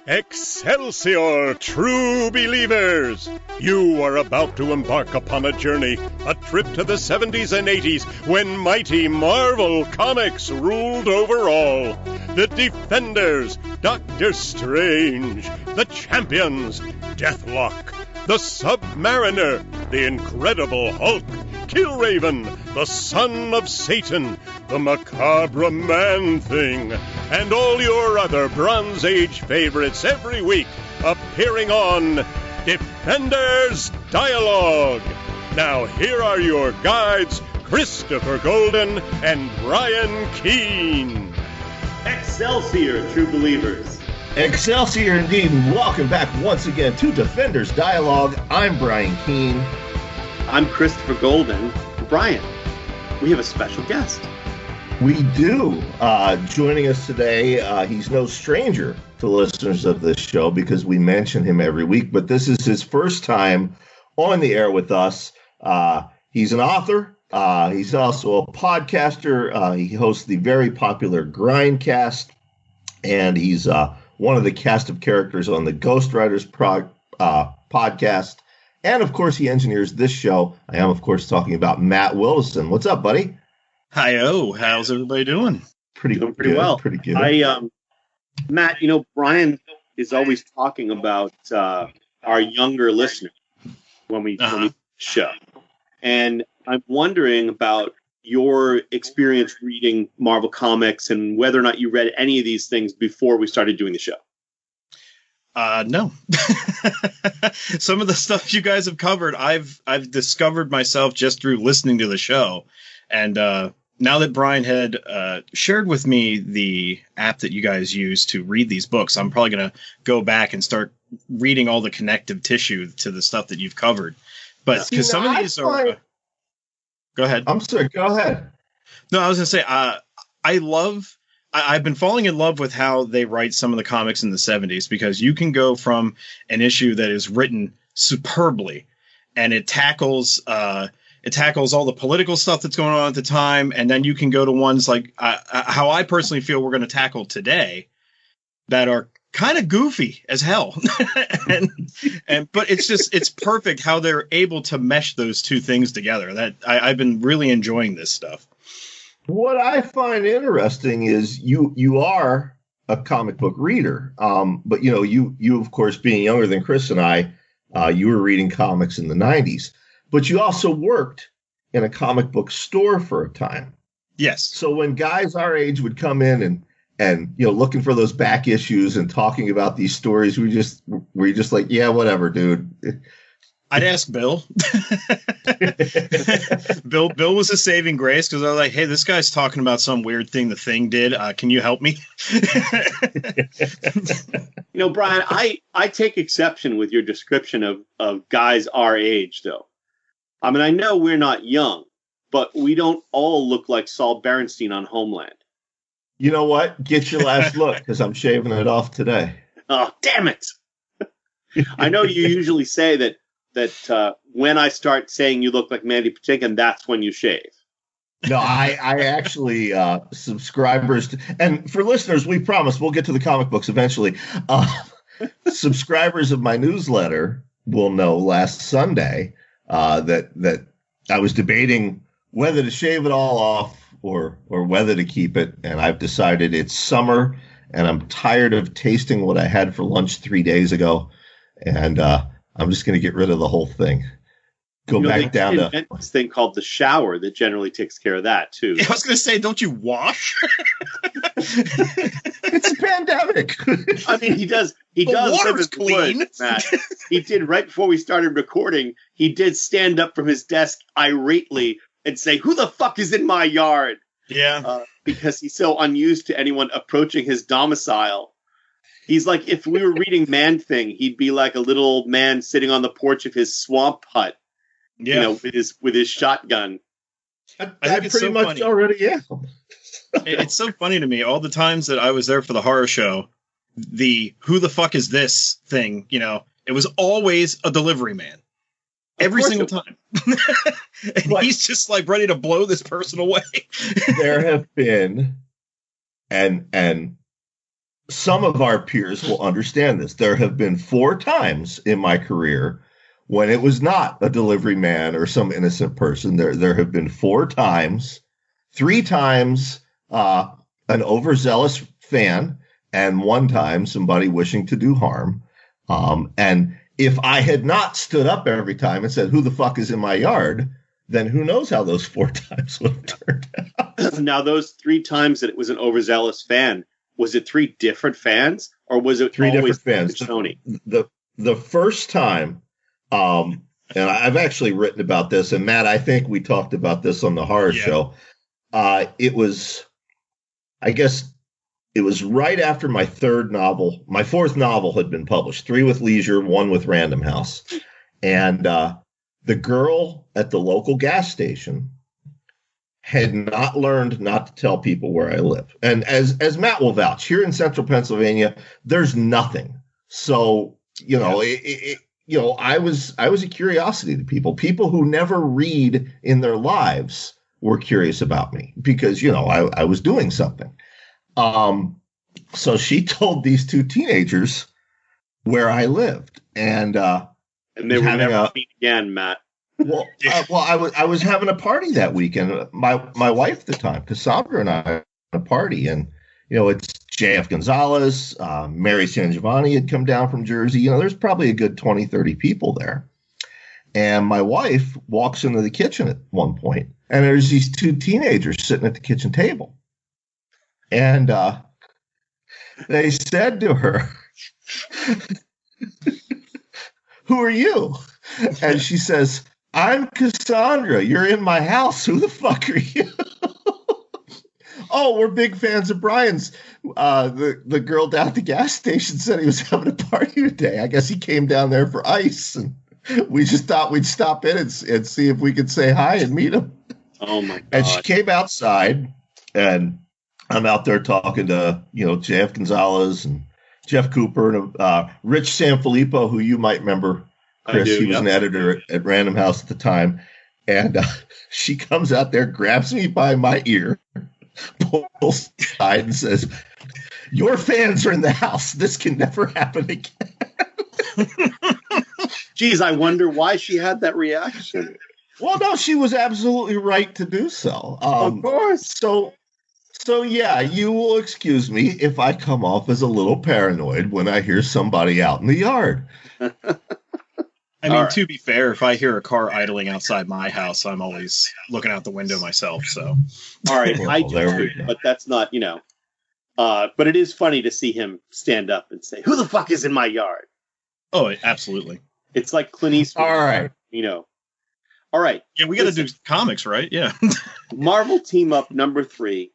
Excelsior, true believers! You are about to embark upon a journey, a trip to the 70s and 80s when mighty Marvel Comics ruled over all. The Defenders, Doctor Strange, the Champions, Deathlock, the Submariner, the Incredible Hulk, Killraven, the Son of Satan, the Macabre Man-Thing, and all your other Bronze Age favorites every week appearing on Defenders Dialogue. Now here are your guides, Christopher Golden and Brian Keene. Excelsior, true believers. Excelsior indeed, and welcome back once again to Defenders Dialogue. I'm Brian Keene. I'm Christopher Golden. Brian, we have a special guest. We do. Joining us today, he's no stranger to listeners of this show because we mention him every week, but this is his first time on the air with us. He's an author. He's also a podcaster. He hosts the very popular Grindcast, and he's one of the cast of characters on the Ghost Riders podcast. And, of course, he engineers this show. I am, of course, talking about Matt Wildasin. What's up, buddy? Hi-oh. How's everybody doing? Pretty well. Pretty good. Matt, Brian is always talking about our younger listeners when we show. And I'm wondering about your experience reading Marvel Comics and whether or not you read any of these things before we started doing the show. No. Some of the stuff you guys have covered, I've discovered myself just through listening to the show. And now that Brian had shared with me the app that you guys use to read these books, I'm probably going to go back and start reading all the connective tissue to the stuff that you've covered. But because some of these are... Go ahead. I'm sorry. Go ahead. No, I was going to say, I've been falling in love with how they write some of the comics in the 70s, because you can go from an issue that is written superbly and it tackles all the political stuff that's going on at the time. And then you can go to ones like how I personally feel we're going to tackle today that are kind of goofy as hell. But it's perfect how they're able to mesh those two things together. That I've been really enjoying this stuff. What I find interesting is you are a comic book reader, but you of course, being younger than Chris and I, you were reading comics in the 90s, but you also worked in a comic book store for a time. Yes. So when guys our age would come in and looking for those back issues and talking about these stories, we just like, yeah, whatever, dude. I'd ask Bill. Bill was a saving grace, because I was like, hey, this guy's talking about some weird thing the Thing did. Can you help me? Brian, I take exception with your description of guys our age, though. I mean, I know we're not young, but we don't all look like Saul Berenstein on Homeland. You know what? Get your last look, because I'm shaving it off today. Oh, damn it. I know you usually say that when I start saying you look like Mandy Patinkin, that's when you shave. No, I actually, subscribers, and for listeners, we promise we'll get to the comic books eventually. Subscribers of my newsletter will know last Sunday that I was debating whether to shave it all off or whether to keep it, and I've decided it's summer, and I'm tired of tasting what I had for lunch 3 days ago, and I'm just going to get rid of the whole thing. Go back down to this thing called the shower that generally takes care of that too. I was going to say, don't you wash? It's a pandemic. I mean, he does. He does. Water's clean. Woods, Matt. He did right before we started recording. He did stand up from his desk irately and say, "Who the fuck is in my yard?" Yeah, because he's so unused to anyone approaching his domicile. He's like, if we were reading Man-Thing, he'd be like a little old man sitting on the porch of his swamp hut, with his shotgun. I think it's pretty so much funny. Already am. It's so funny to me, all the times that I was there for the horror show, the "who the fuck is this" thing, it was always a delivery man. Every single time. And he's just like ready to blow this person away. There have been, and some of our peers will understand this. There have been 4 times in my career when it was not a delivery man or some innocent person. There have been 4 times, 3 times an overzealous fan, and 1 time somebody wishing to do harm. And if I had not stood up every time and said, "Who the fuck is in my yard?" then who knows how those 4 times would have turned out. Now, those 3 times that it was an overzealous fan, was it 3 different fans, or was it 3 different fans? Tony? The first time, and I've actually written about this, and Matt, I think we talked about this on the horror show. It was, I guess, it was right after my 3rd novel. My 4th novel had been published, 3 with Leisure, 1 with Random House. And the girl at the local gas station had not learned not to tell people where I live. And as Matt will vouch, here in central Pennsylvania, there's nothing. So, I was a curiosity to people. People who never read in their lives were curious about me because, I was doing something. So she told these 2 teenagers where I lived, and they were never meet again, Matt. Well, I was having a party that weekend. My wife at the time, Cassandra, and I had a party, and it's J.F. Gonzalez, Mary San Giovanni had come down from Jersey. There's probably a good 20, 30 people there. And my wife walks into the kitchen at one point, and there's these 2 teenagers sitting at the kitchen table. And they said to her, "Who are you?" And she says, "I'm Cassandra. You're in my house. Who the fuck are you?" "Oh, we're big fans of Brian's. The girl down at the gas station said he was having a party today. I guess he came down there for ice, and we just thought we'd stop in and see if we could say hi and meet him." Oh, my God. And she came outside, and I'm out there talking to, J.F. Gonzalez and Jeff Cooper and Rich Sanfilippo, who you might remember, Chris. He was an editor at Random House at the time. And she comes out there, grabs me by my ear, pulls aside and says, "Your fans are in the house. This can never happen again." Geez, I wonder why she had that reaction. Well, no, she was absolutely right to do so. Of course. So yeah, you will excuse me if I come off as a little paranoid when I hear somebody out in the yard. I mean, to be fair, if I hear a car idling outside my house, I'm always looking out the window myself. So, all right, I do too, but that's not, but it is funny to see him stand up and say, "Who the fuck is in my yard?" Oh, absolutely. It's like Clint Eastwood. All right. All right. Yeah, we got to do comics, right? Yeah. Marvel Team Up number 3.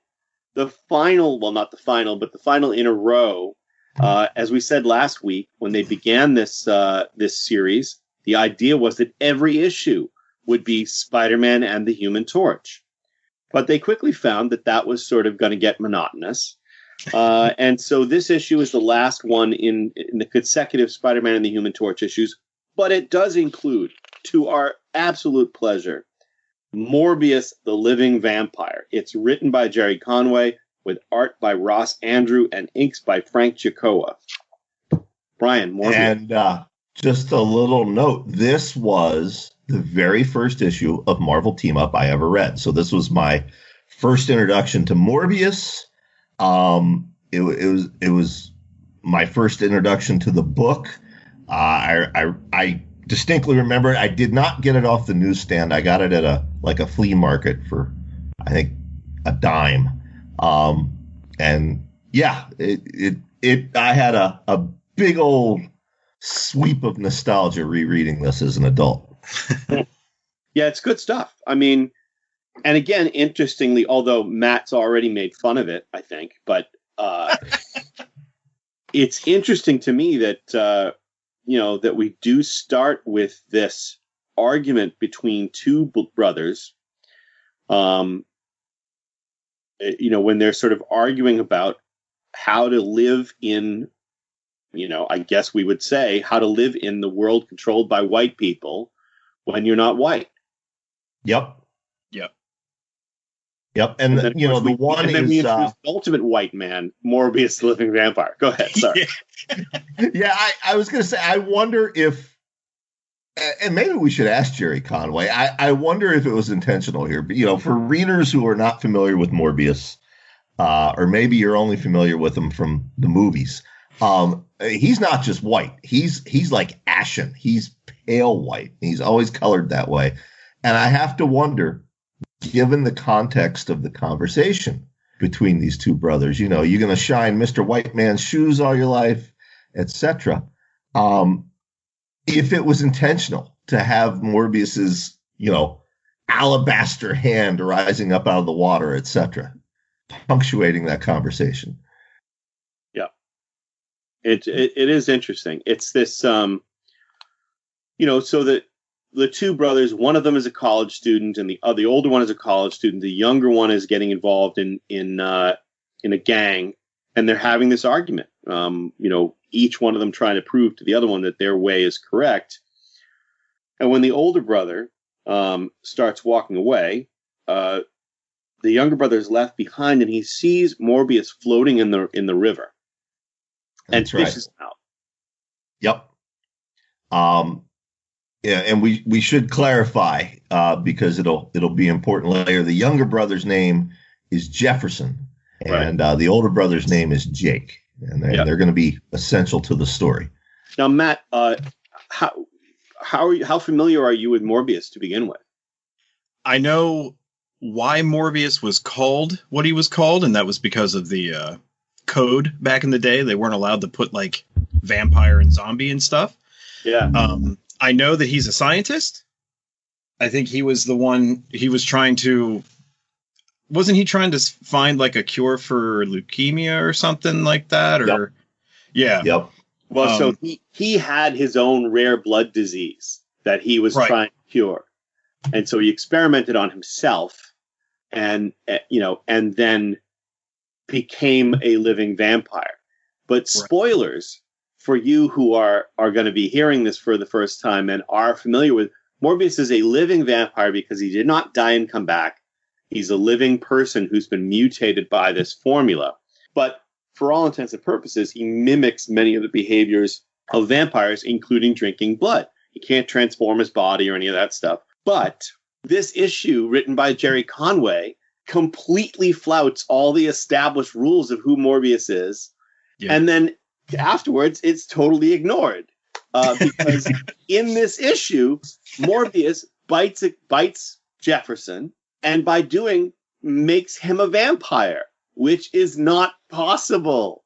The final, well, not the final, but the final in a row. As we said last week, when they began this series, the idea was that every issue would be Spider-Man and the Human Torch. But they quickly found that was sort of going to get monotonous. And so this issue is the last one in the consecutive Spider-Man and the Human Torch issues. But it does include, to our absolute pleasure, Morbius the Living Vampire. It's written by Jerry Conway, with art by Ross Andrew and inks by Frank Giacoa. Brian, Morbius. And just a little note, this was the very first issue of Marvel Team Up I ever read. So this was my first introduction to Morbius. It was my first introduction to the book. I distinctly remember it. I did not get it off the newsstand. I got it at a flea market for, I think, a dime. And yeah, I had a big old sweep of nostalgia rereading this as an adult. Yeah, it's good stuff. I mean, and again, interestingly, although Matt's already made fun of it, I think, but it's interesting to me that that we do start with this argument between 2 brothers. When they're sort of arguing about how to live in, I guess we would say, how to live in the world controlled by white people when you're not white. Yep. Yep, and then, the one and then is we introduced the ultimate white man, Morbius the Living Vampire. Go ahead, sorry. Yeah, I was going to say, I wonder if, and maybe we should ask Jerry Conway. I wonder if it was intentional here. But, for readers who are not familiar with Morbius, or maybe you're only familiar with him from the movies, he's not just white. He's like ashen. He's pale white. He's always colored that way. And I have to wonder, given the context of the conversation between these two brothers, you're going to shine Mr. White Man's shoes all your life, etc. If it was intentional to have Morbius's, alabaster hand rising up out of the water, etc., punctuating that conversation. Yeah, it is interesting. It's this, so that the two brothers, one of them is a college student, and the older one is a college student. The younger one is getting involved in a gang, and they're having this argument. Each one of them trying to prove to the other one that their way is correct. And when the older brother starts walking away, the younger brother is left behind, and he sees Morbius floating in the river, and fishes him out. Yep. Yeah, and we should clarify because it'll be important later. The younger brother's name is Jefferson, and the older brother's name is Jake, and they're going to be essential to the story. Now, Matt, how familiar are you with Morbius to begin with? I know why Morbius was called what he was called, and that was because of the code back in the day. They weren't allowed to put like vampire and zombie and stuff. Yeah. I know that he's a scientist. I think he was the one wasn't he trying to find like a cure for leukemia or something like that? Or Yep. Well, so he had his own rare blood disease that he was trying to cure. And so he experimented on himself and then became a living vampire. But spoilers for you who are going to be hearing this for the first time and are familiar with, Morbius is a living vampire because he did not die and come back. He's a living person who's been mutated by this formula. But for all intents and purposes, he mimics many of the behaviors of vampires, including drinking blood. He can't transform his body or any of that stuff. But this issue, written by Jerry Conway, completely flouts all the established rules of who Morbius is. Yeah. And then afterwards, it's totally ignored. Because in this issue, Morbius bites Jefferson, and by doing, makes him a vampire, which is not possible.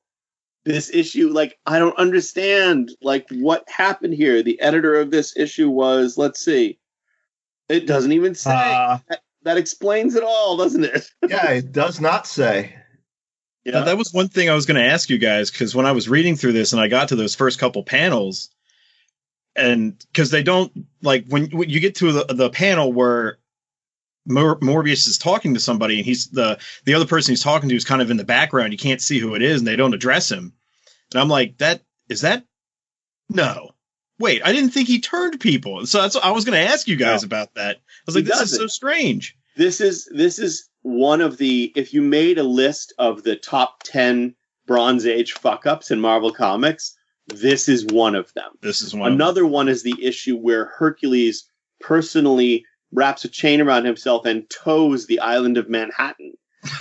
This issue, I don't understand, what happened here. The editor of this issue was, let's see, it doesn't even say. That explains it all, doesn't it? Yeah, it does not say. Yeah. Now, that was one thing I was going to ask you guys, because when I was reading through this and I got to those first couple panels, and because they don't, when you get to the panel where Morbius is talking to somebody and he's the other person he's talking to is kind of in the background, you can't see who it is, and they don't address him. And I'm like, no. Wait, I didn't think he turned people. So that's what I was going to ask you guys about that. I was like, this is so strange. This is one of the, if you made a list of the top 10 Bronze Age fuck-ups in Marvel Comics, this is one of them. Another one is the issue where Hercules personally wraps a chain around himself and tows the island of Manhattan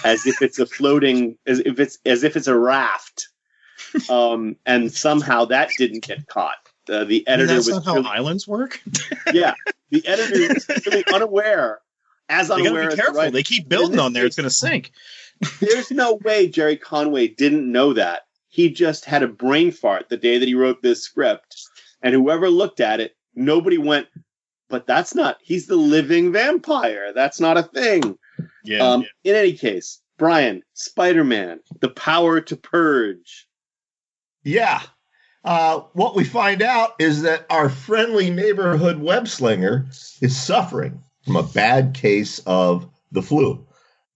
as if it's as if it's a raft. And somehow that didn't get caught. The editor was not how islands work. Yeah, the editor is really unaware. They gotta be careful. They keep building on there. It's going to sink. There's no way Jerry Conway didn't know that. He just had a brain fart the day that he wrote this script. And whoever looked at it, nobody went, but he's the living vampire. That's not a thing. Yeah. In any case, Brian, Spider-Man, the power to purge. Yeah. What we find out is that our friendly neighborhood web slinger is suffering from a bad case of the flu.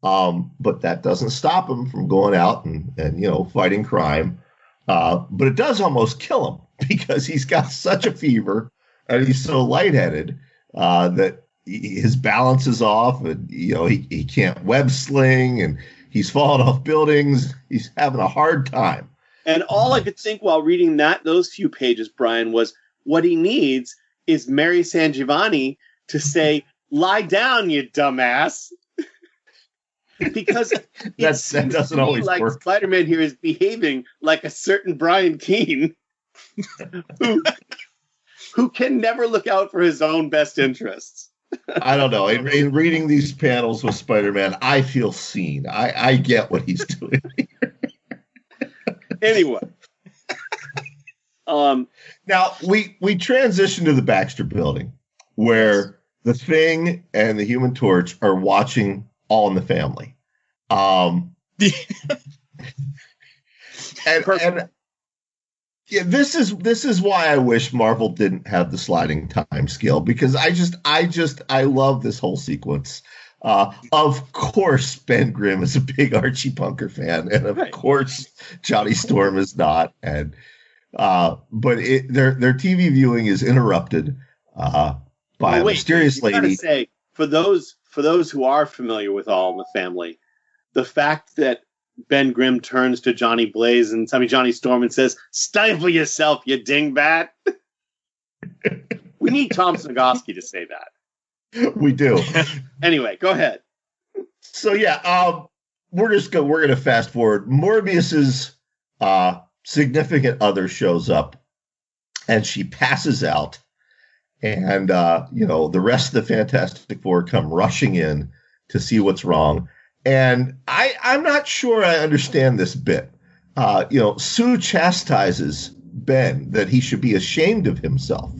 But that doesn't stop him from going out and fighting crime. But it does almost kill him because he's got such a fever and he's so lightheaded that his balance is off, and he can't web sling, and he's falling off buildings. He's having a hard time. And all I could think while reading those few pages, Brian, was what he needs is Mary Sangiovanni to say, "Lie down, you dumbass." Because that doesn't always like work. Spider-Man here is behaving like a certain Brian Keene, who can never look out for his own best interests. I don't know. In reading these panels with Spider-Man, I feel seen. I get what he's doing. Anyway, now we transition to the Baxter Building, where the Thing and the Human Torch are watching All in the Family. And yeah, this is why I wish Marvel didn't have the sliding time scale, because I love this whole sequence. Of course, Ben Grimm is a big Archie Bunker fan, and of course, Johnny Storm is not. And but their TV viewing is interrupted by a mysterious lady. Gotta say, for those who are familiar with All in the Family, the fact that Ben Grimm turns to Johnny Storm and says, "Stifle yourself, you dingbat." We need Tom Snigoski to say that. We do. Anyway, go ahead. So yeah, we're going to fast forward. Morbius's significant other shows up, and she passes out, and the rest of the Fantastic Four come rushing in to see what's wrong. And I'm not sure I understand this bit. Sue chastises Ben that he should be ashamed of himself.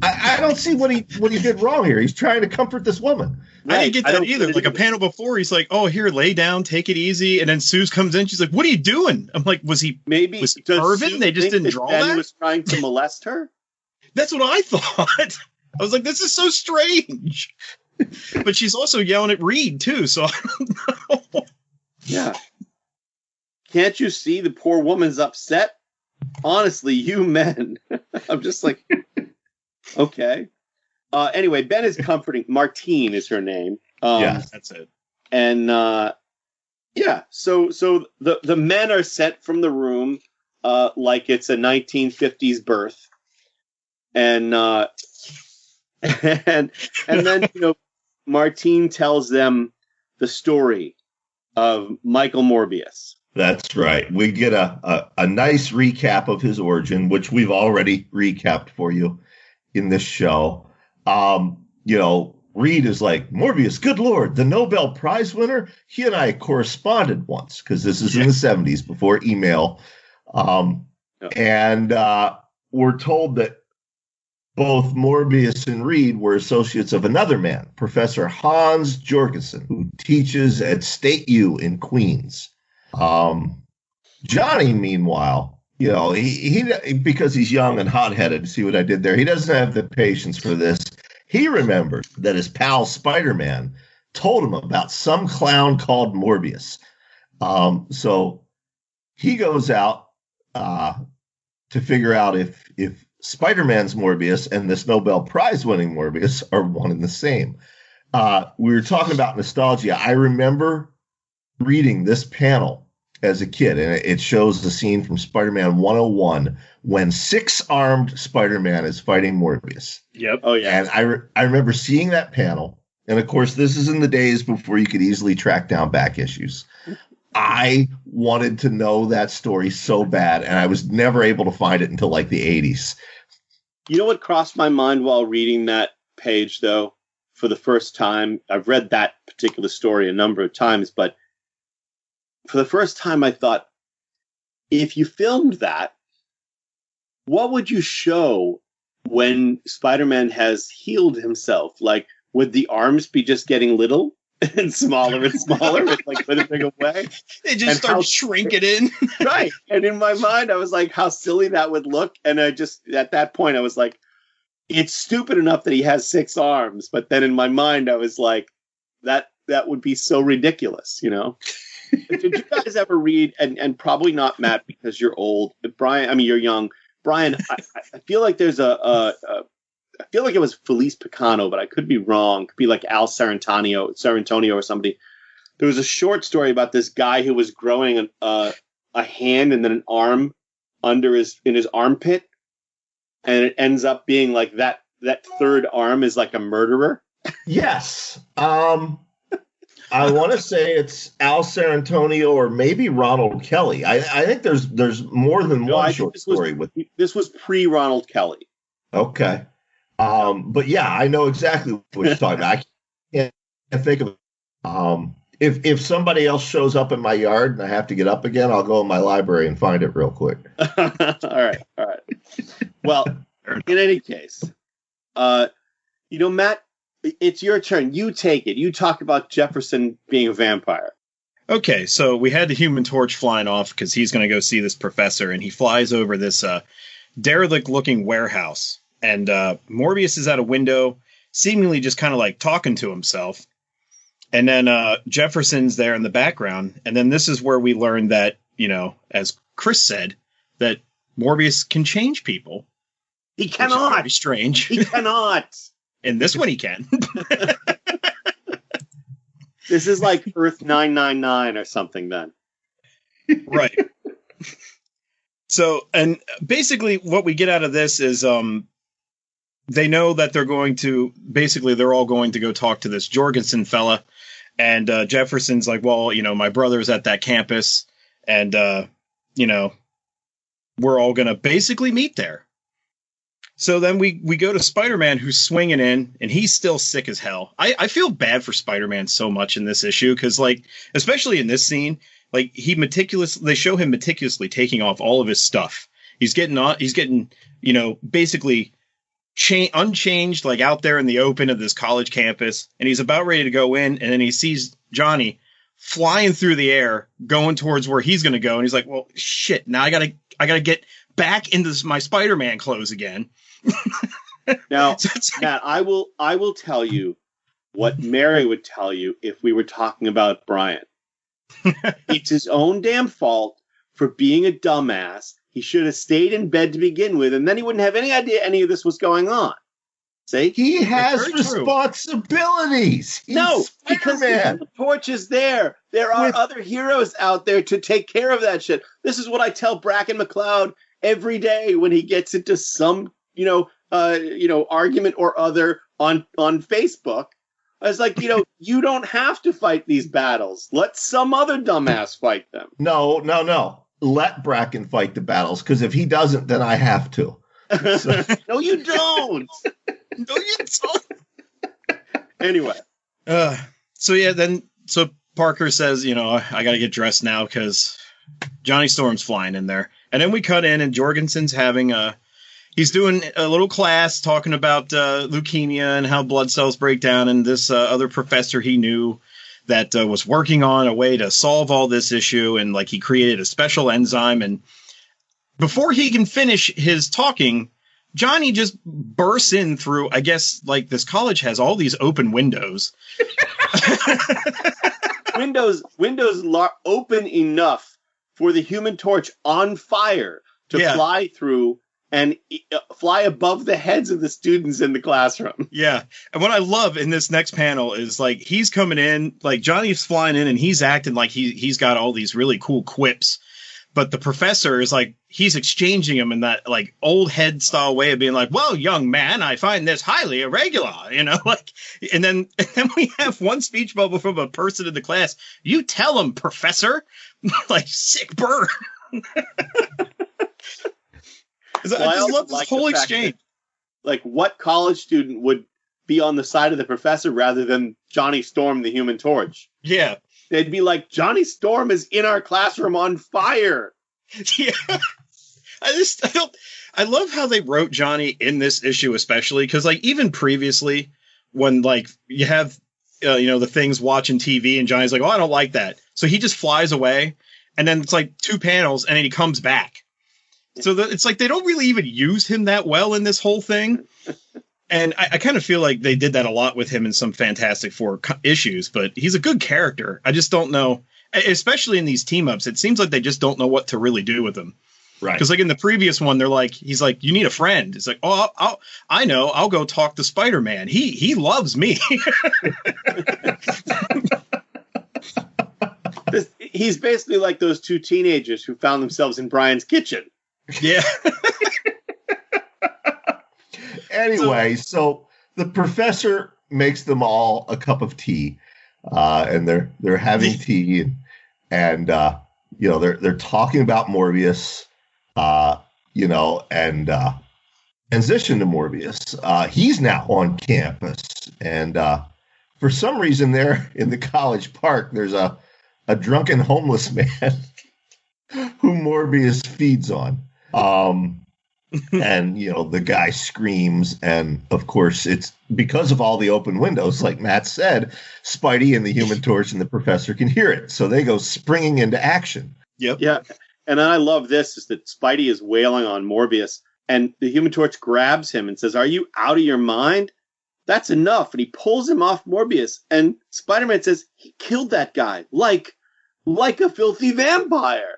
I don't see what he did wrong here. He's trying to comfot this woman. Right. I didn't get that either. Like a panel before, he's like, "Oh, here, lay down, take it easy." And then Sue comes in. She's like, "What are you doing?" I'm like, "Was he pervin? They just didn't draw Ben that." Was trying to molest her. That's what I thought. I was like, "This is so strange." But she's also yelling at Reed too, so I don't know. Yeah. Can't you see the poor woman's upset? Honestly, you men. I'm just like, okay. Anyway, Ben is comforting. Martine is her name. Yeah, that's it. And so the men are sent from the room like it's a 1950s birth. And then Martine tells them the story of Michael Morbius. That's right. We get a nice recap of his origin, which we've already recapped for you in this show. Reed is like, "Morbius, good Lord, the Nobel Prize winner? He and I corresponded once," because this is in the 70s before email. And we're told that both Morbius and Reed were associates of another man, Professor Hans Jorgensen, who teaches at State U in Queens. Johnny, meanwhile, he because he's young and hot-headed, see what I did there? He doesn't have the patience for this. He remembers that his pal Spider-Man told him about some clown called Morbius. So he goes out to figure out if Spider-Man's Morbius and this Nobel Prize-winning Morbius are one and the same. We were talking about nostalgia. I remember reading this panel as a kid, and it shows the scene from Spider-Man 101 when six-armed Spider-Man is fighting Morbius. Yep. Oh, yeah. And I remember seeing that panel, and of course, this is in the days before you could easily track down back issues. I wanted to know that story so bad, and I was never able to find it until like the 80s. You know what crossed my mind while reading that page, though, for the first time? I've read that particular story a number of times, but for the first time I thought, if you filmed that, what would you show when Spider-Man has healed himself? Like, would the arms be just getting little? And smaller and smaller, and like putting away. They just start shrinking in. Right. And in my mind, I was like, how silly that would look. And I just, at that point, I was like, it's stupid enough that he has 6 arms. But then in my mind, I was like, that would be so ridiculous, Did you guys ever read, and probably not Matt because you're old, but Brian, I mean, you're young. Brian, I feel like there's a I feel like it was Felice Picano, but I could be wrong. It could be like Al Sarantonio or somebody. There was a short story about this guy who was growing a hand and then an arm in his armpit, and it ends up being like that third arm is like a murderer. Yes. I want to say it's Al Sarantonio or maybe Ronald Kelly. I think there's more than one short story with this was pre-Ronald Kelly. Okay. But yeah, I know exactly what you're talking about. I can't think of it. If somebody else shows up in my yard and I have to get up again, I'll go in my library and find it real quick. All right. Well, in any case, Matt, it's your turn. You take it. You talk about Jefferson being a vampire. Okay, so we had the Human Torch flying off because he's going to go see this professor, and he flies over this derelict-looking warehouse. And Morbius is at a window, seemingly just kind of like talking to himself. And then Jefferson's there in the background. And then this is where we learn that, as Chris said, that Morbius can change people. He cannot. Very strange. He cannot. In this one, he can. This is like Earth 999 or something then. Right. So, and basically what we get out of this is they know that they're all going to go talk to this Jorgensen fella. And Jefferson's like, well, my brother's at that campus. And, we're all going to basically meet there. So then we go to Spider-Man, who's swinging in, and he's still sick as hell. I feel bad for Spider-Man so much in this issue because, especially in this scene, they show him meticulously taking off all of his stuff. He's getting, basically unchanged, out there in the open of this college campus, and he's about ready to go in, and then he sees Johnny flying through the air, going towards where he's going to go, and he's like, "Well, shit! Now I gotta get back into my Spider-Man clothes again." Now, Matt, I will tell you what Mary would tell you if we were talking about Brian. It's his own damn fault for being a dumbass. He should have stayed in bed to begin with, and then he wouldn't have any idea any of this was going on. See? He has responsibilities. No, because the torch is there. There are other heroes out there to take care of that shit. This is what I tell Bracken McLeod every day when he gets into some, argument or other on Facebook. I was like, you don't have to fight these battles. Let some other dumbass fight them. No. Let Bracken fight the battles, because if he doesn't, then I have to. So. No, you don't. No, you don't. Anyway. So Parker says, I got to get dressed now because Johnny Storm's flying in there. And then we cut in and Jorgensen's he's doing a little class talking about leukemia and how blood cells break down. And this other professor he knew that was working on a way to solve all this issue. And he created a special enzyme. And before he can finish his talking, Johnny just bursts in through, I guess, this college has all these open windows. windows open enough for the Human Torch on fire to fly through and fly above the heads of the students in the classroom. Yeah. And what I love in this next panel is he's coming in, Johnny's flying in and he's acting like he's got all these really cool quips. But the professor is he's exchanging them in that old head style way of being well, young man, I find this highly irregular, and then we have one speech bubble from a person in the class. You tell him, professor, sick burn. I just love this whole exchange. What college student would be on the side of the professor rather than Johnny Storm, the Human Torch? Yeah. They'd be like, Johnny Storm is in our classroom on fire. Yeah. I love how they wrote Johnny in this issue, especially because even previously when you have, the things watching TV and Johnny's I don't like that. So he just flies away and then it's 2 panels and then he comes back. So it's they don't really even use him that well in this whole thing. And I kind of feel like they did that a lot with him in some Fantastic Four issues, but he's a good character. I just don't know, especially in these team ups. It seems like they just don't know what to really do with him. Right. Because like in the previous one, he's like, you need a friend. It's like, oh, I know. I'll go talk to Spider-Man. He loves me. He's basically like those two teenagers who found themselves in Brian's kitchen. Yeah. Anyway, so the professor makes them all a cup of tea, and they're having tea, and they're talking about Morbius, and transition to Morbius. He's now on campus, and for some reason, there in the college park, there's a drunken homeless man who Morbius feeds on. And, the guy screams. And, of course, it's because of all the open windows, like Matt said, Spidey and the Human Torch and the Professor can hear it. So they go springing into action. Yep. Yeah. And I love this, is that Spidey is wailing on Morbius. And the Human Torch grabs him and says, "Are you out of your mind? That's enough." And he pulls him off Morbius. And Spider-Man says, "He killed that guy like a filthy vampire."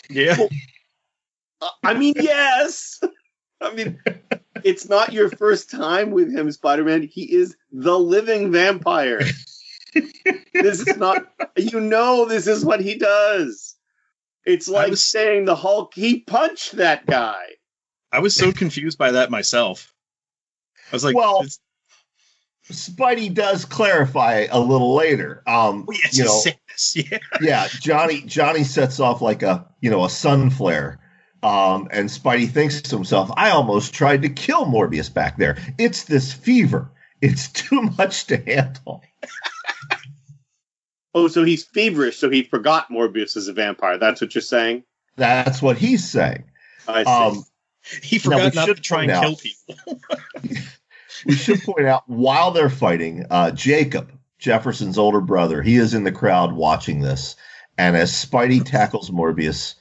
Yeah. Well, yes. It's not your first time with him, Spider-Man. He is the living vampire. This is not, this is what he does. It's like saying the Hulk, he punched that guy. I was so confused by that myself. I was like, Spidey does clarify a little later. Yeah, Johnny sets off like a sun flare. And Spidey thinks to himself, I almost tried to kill Morbius back there. It's this fever. It's too much to handle. Oh, so he's feverish, so he forgot Morbius is a vampire. That's what you're saying? That's what he's saying. I see. He forgot not to try and kill people. We should point out, while they're fighting, Jacob, Jefferson's older brother, he is in the crowd watching this. And as Spidey tackles Morbius,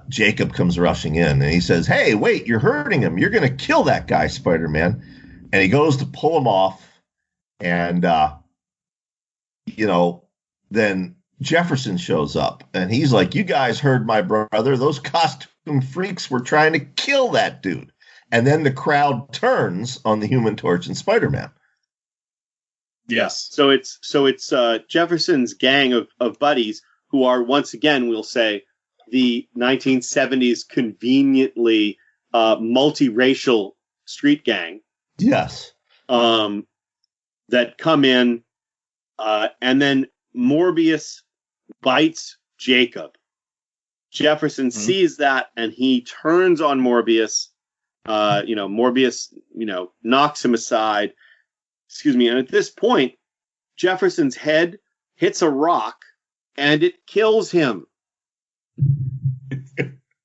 Jacob comes rushing in and he says, "Hey, wait, you're hurting him. You're going to kill that guy, Spider-Man." And he goes to pull him off. And, then Jefferson shows up and he's like, "You guys heard my brother. Those costume freaks were trying to kill that dude." And then the crowd turns on the Human Torch and Spider-Man. Yes. So it's Jefferson's gang of buddies who are, once again, we'll say, the 1970s conveniently multiracial street gang. Yes. That come in, and then Morbius bites Jacob. Jefferson sees that, and he turns on Morbius. Morbius, knocks him aside. Excuse me. And at this point, Jefferson's head hits a rock, and it kills him.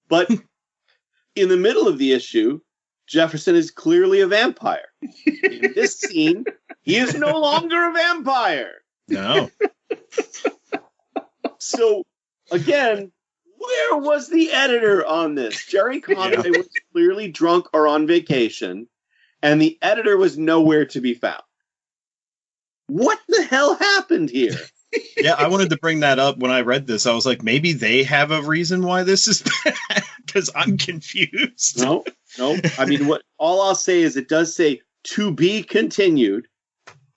But in the middle of the issue, Jefferson is clearly a vampire. In this scene, he is no longer a vampire. No. So, again, where was the editor on this? Jerry Conway was clearly drunk or on vacation, and the editor was nowhere to be found. What the hell happened here? Yeah, I wanted to bring that up when I read this. I was like, maybe they have a reason why this is bad, because I'm confused. No. All I'll say is it does say to be continued.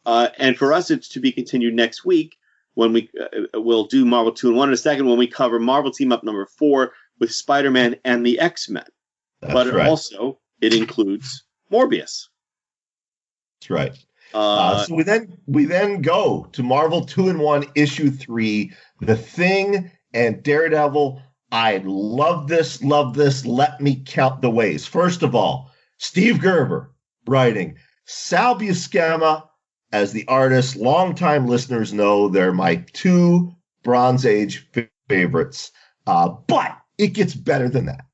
And for us, it's to be continued next week when we'll do Marvel 2-in-1 in a second, when we cover Marvel Team Up number 4 with Spider-Man and the X-Men. But right. Also, it includes Morbius. That's right. So we then go to Marvel 2-in-1 issue 3, The Thing and Daredevil. I love this. Let me count the ways. First of all, Steve Gerber writing, Sal Buscema as the artist. Longtime listeners know they're my two Bronze Age favorites. But it gets better than that.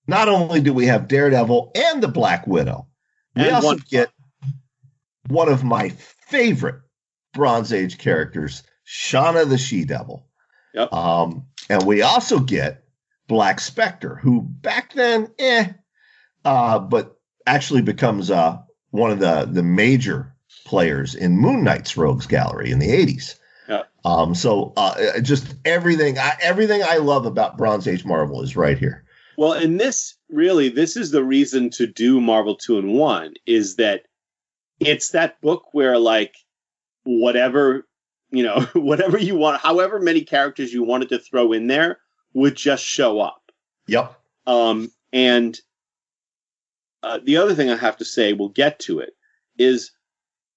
Not only do we have Daredevil and the Black Widow, we also get one of my favorite Bronze Age characters, Shanna the She-Devil. Yep. And we also get Black Spectre, who back then, but actually becomes one of the major players in Moon Knight's Rogues Gallery in the 80s. Yep. So just everything I love about Bronze Age Marvel is right here. Well, and this is the reason to do Marvel 2-in-1, is that it's that book where, like, whatever you want, however many characters you wanted to throw in there would just show up. Yep. And the other thing I have to say, we'll get to it, is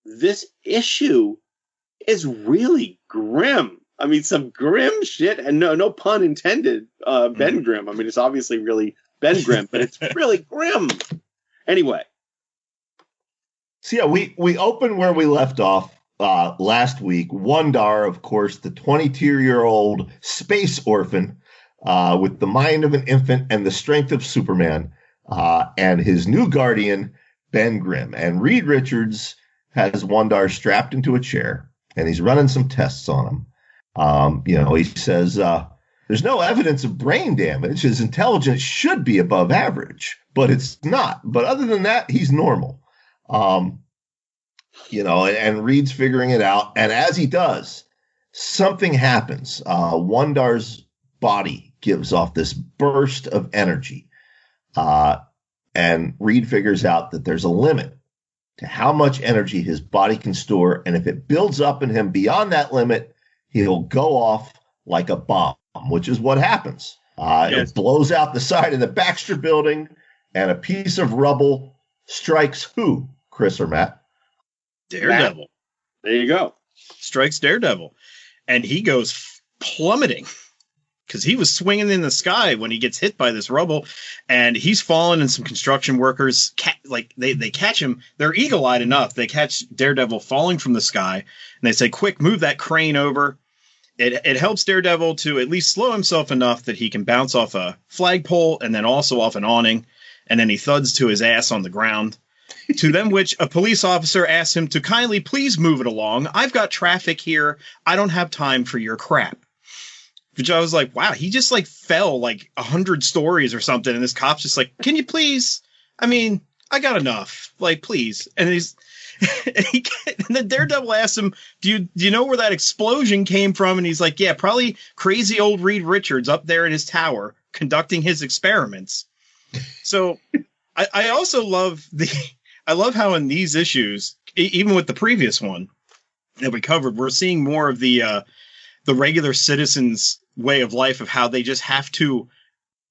this issue is really grim. I mean, some grim shit, and no pun intended, Ben Grimm. I mean, it's obviously really Ben Grimm, but it's really grim. Anyway. So yeah, we open where we left off last week. Wundar, of course, the 22-year-old space orphan with the mind of an infant and the strength of Superman, and his new guardian, Ben Grimm. And Reed Richards has Wundar strapped into a chair, and he's running some tests on him. He says there's no evidence of brain damage. His intelligence should be above average, but it's not. But other than that, he's normal. And Reed's figuring it out. And as he does, something happens. Wundar's body gives off this burst of energy. And Reed figures out that there's a limit to how much energy his body can store. And if it builds up in him beyond that limit, he'll go off like a bomb, which is what happens. It blows out the side of the Baxter building, and a piece of rubble strikes who, Chris or Matt? Daredevil. Matt. There you go. Strikes Daredevil. And he goes plummeting because he was swinging in the sky when he gets hit by this rubble, and he's fallen, and some construction workers, they catch him. They're eagle-eyed enough. They catch Daredevil falling from the sky, and they say, quick, move that crane over. It helps Daredevil to at least slow himself enough that he can bounce off a flagpole and then also off an awning, and then he thuds to his ass on the ground. To them which a police officer asks him to kindly please move it along. I've got traffic here. I don't have time for your crap. Which I was like, wow, he just fell 100 stories or something. And this cop's just like, can you please? I mean, I got enough. Please. And and then Daredevil asks him, do you know where that explosion came from? And he's like, yeah, probably crazy old Reed Richards up there in his tower conducting his experiments. So I also love I love how in these issues, even with the previous one that we covered, we're seeing more of the regular citizens' way of life, of how they just have to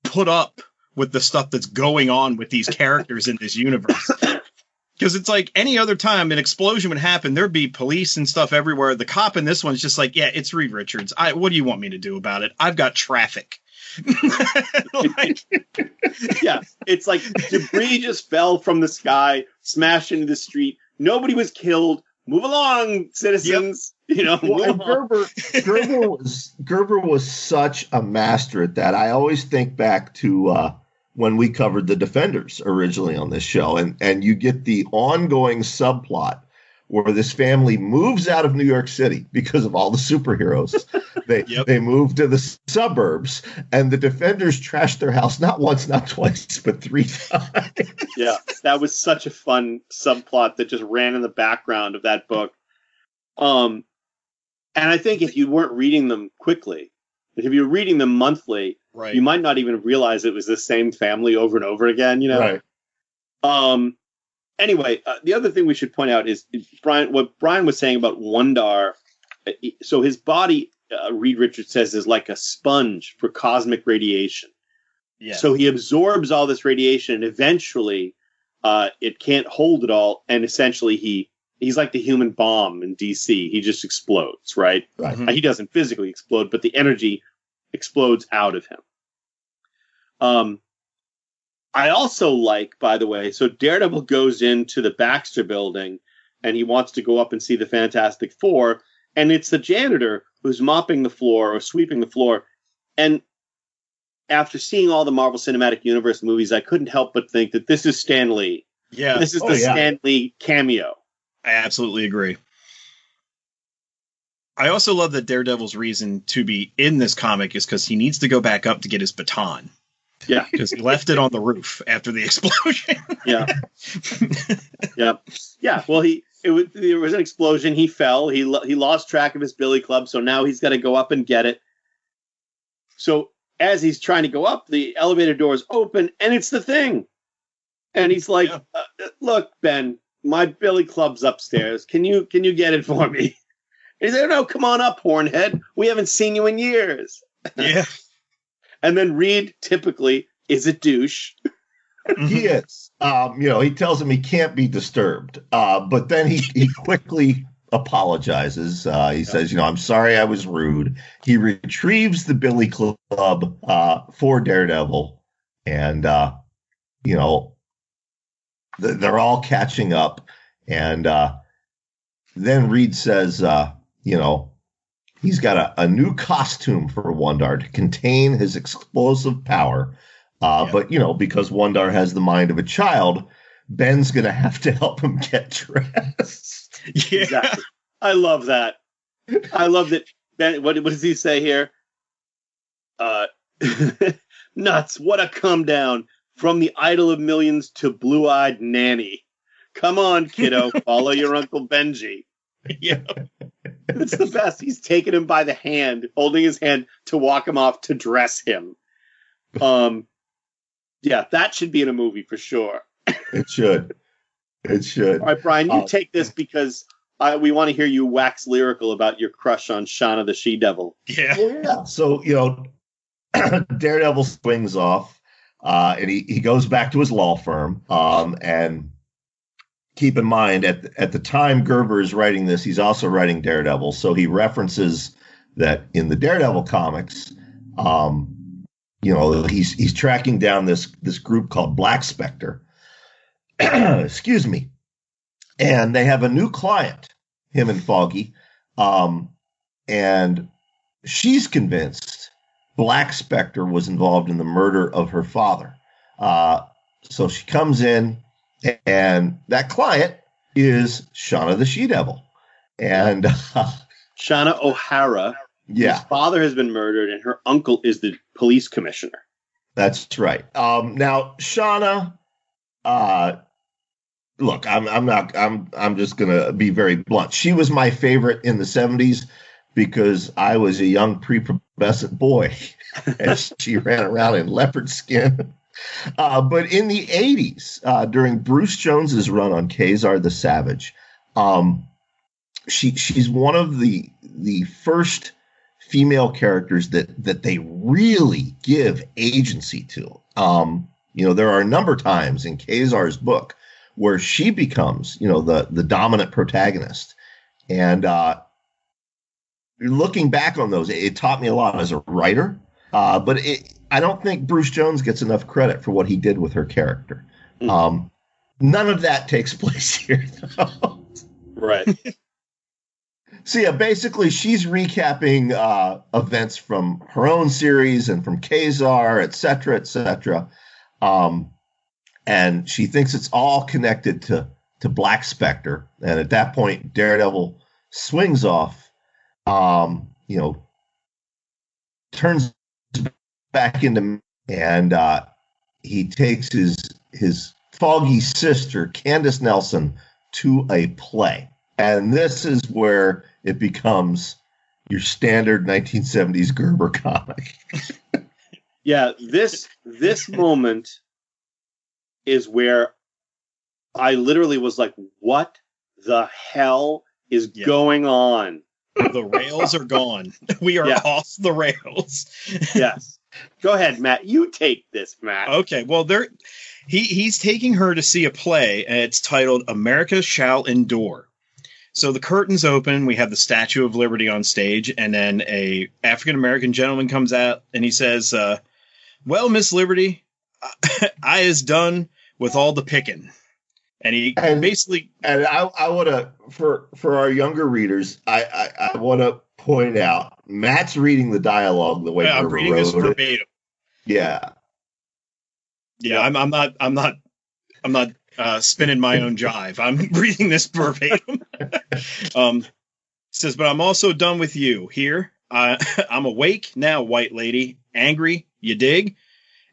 put up with the stuff that's going on with these characters in this universe. Because it's like any other time an explosion would happen, there'd be police and stuff everywhere. The cop in this one's just like, yeah, it's Reed Richards. What do you want me to do about it? I've got traffic. Yeah, it's like debris just fell from the sky, smashed into the street. Nobody was killed. Move along, citizens. Yep. Gerber was such a master at that. I always think back to when we covered the Defenders originally on this show, and you get the ongoing subplot where this family moves out of New York City because of all the superheroes. They move to the suburbs, and the Defenders trash their house not once, not twice, but 3 times. Yeah, that was such a fun subplot that just ran in the background of that book. And I think if you weren't reading them quickly, if you were reading them monthly, right, you might not even realize it was the same family over and over again, Right. Anyway, the other thing we should point out is what Brian was saying about Wundar. So his body, Reed Richards says, is like a sponge for cosmic radiation. Yeah. So he absorbs all this radiation, and eventually it can't hold it all. And essentially he's like the human bomb in DC. He just explodes, right? Right. He doesn't physically explode, but the energy explodes out of him. I also like, by the way, so Daredevil goes into the Baxter building and he wants to go up and see the Fantastic Four, and it's the janitor who's mopping the floor or sweeping the floor. And after seeing all the Marvel Cinematic Universe movies, I couldn't help but think that this is Stan Lee. Yeah. This is the Stan Lee cameo. I absolutely agree. I also love that Daredevil's reason to be in this comic is because he needs to go back up to get his baton. Yeah. Because he left it on the roof after the explosion. Yeah. Yeah. Yeah. Well, there was an explosion. He fell. He lost track of his billy club. So now he's got to go up and get it. So as he's trying to go up, the elevator doors open, and it's the Thing. And he's like, look, Ben, my billy club's upstairs. Can you get it for me? And he's like, no, come on up, hornhead. We haven't seen you in years. Yeah. And then Reed typically is a douche. He is. He tells him he can't be disturbed. But then he quickly apologizes. He says, I'm sorry I was rude. He retrieves the billy club for Daredevil. And, they're all catching up. And then Reed says, he's got a new costume for Wondar to contain his explosive power. But, because Wondar has the mind of a child, Ben's going to have to help him get dressed. Yeah. Exactly. I love that. I love that. Ben, what does he say here? Nuts. What a come down from the idol of millions to blue-eyed nanny. Come on, kiddo. Follow your Uncle Benji. Yeah. It's the best. He's taking him by the hand, holding his hand to walk him off to dress him. Yeah, that should be in a movie for sure. It should. All right, Brian, you take this because we want to hear you wax lyrical about your crush on Shanna the She-Devil. Yeah. Well, yeah. So, Daredevil swings off, and he goes back to his law firm. And keep in mind, at the time Gerber is writing this, he's also writing Daredevil. So he references that in the Daredevil comics, he's tracking down this group called Black Spectre. Excuse me. And they have a new client, him and Foggy. And she's convinced Black Spectre was involved in the murder of her father. So she comes in, and that client is Shanna the She-Devil. And Shanna O'Hara. Yeah. His father has been murdered, and her uncle is the police commissioner. That's right. Now, Shanna, look, I'm just gonna be very blunt. She was my favorite in the 70s because I was a young prepubescent boy, and she ran around in leopard skin. But in the 80s, during Bruce Jones's run on Kazar the Savage, she's one of the first female characters that they really give agency to. There are a number of times in Kazar's book where she becomes, the dominant protagonist. And looking back on those, it taught me a lot as a writer. But I don't think Bruce Jones gets enough credit for what he did with her character. None of that takes place here, though. Right. So yeah, basically she's recapping events from her own series and from Kazar, et cetera, and she thinks it's all connected to Black Spectre. And at that point, Daredevil swings off, turns back into, and he takes his Foggy sister, Candace Nelson, to a play. And this is where it becomes your standard 1970s Gerber comic. Yeah, this moment is where I literally was like, what the hell is going on? The rails are gone. We are off the rails. Yes. Go ahead, Matt. You take this, Matt. Okay. Well, he's taking her to see a play, and it's titled America Shall Endure. So the curtains open, we have the Statue of Liberty on stage, and then a African-American gentleman comes out, and he says, well, Miss Liberty, I is done with all the picking. And basically... And I want to, for our younger readers, I want to point out, Matt's reading the dialogue the way I'm reading this verbatim. Yeah. Yeah, I'm not spinning my own jive. I'm reading this verbatim. Says, but I'm also done with you here. I'm awake now, white lady. Angry, you dig?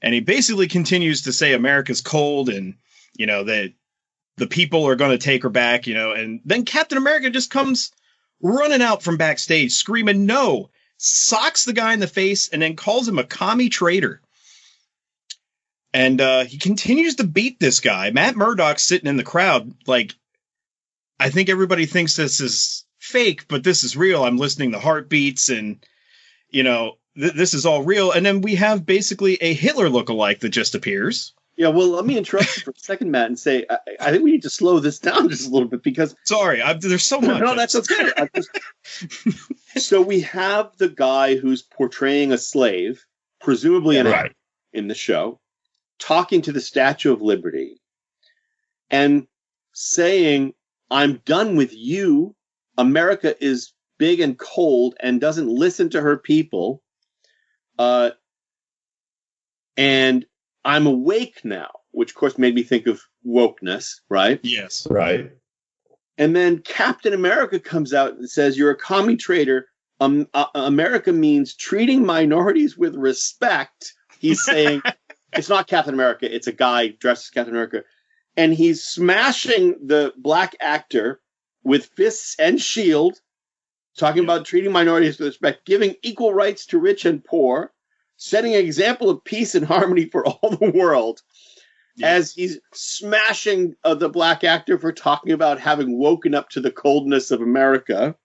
And he basically continues to say America's cold and, that the people are going to take her back, and then Captain America just comes running out from backstage screaming, no, socks the guy in the face, and then calls him a commie traitor. And he continues to beat this guy. Matt Murdock's sitting in the crowd, like, I think everybody thinks this is fake, but this is real. I'm listening to heartbeats, and, you know, this is all real. And then we have basically a Hitler lookalike that just appears. Yeah, well, let me interrupt you for a second, Matt, and say I think we need to slow this down just a little bit because... Sorry, there's so much. No, that's okay. So we have the guy who's portraying a slave, presumably in the show, talking to the Statue of Liberty and saying, I'm done with you. America is big and cold and doesn't listen to her people. And I'm awake now, which of course made me think of wokeness, right? Yes. Right. And then Captain America comes out and says, you're a commie traitor. America means treating minorities with respect. He's saying, it's not Captain America, it's a guy dressed as Captain America. And he's smashing the black actor with fists and shield, talking about treating minorities with respect, giving equal rights to rich and poor, setting an example of peace and harmony for all the world, as he's smashing the black actor for talking about having woken up to the coldness of America.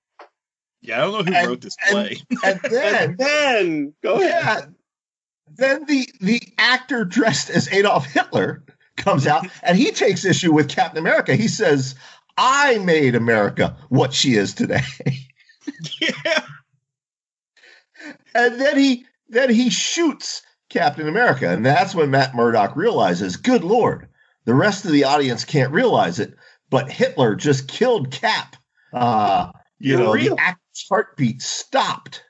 Yeah, I don't know who wrote this play. And then go ahead. Then the actor dressed as Adolf Hitler comes out, and he takes issue with Captain America. He says, I made America what she is today. Yeah. And then he shoots Captain America. And that's when Matt Murdock realizes, good Lord, the rest of the audience can't realize it, but Hitler just killed Cap. The actor's heartbeat stopped.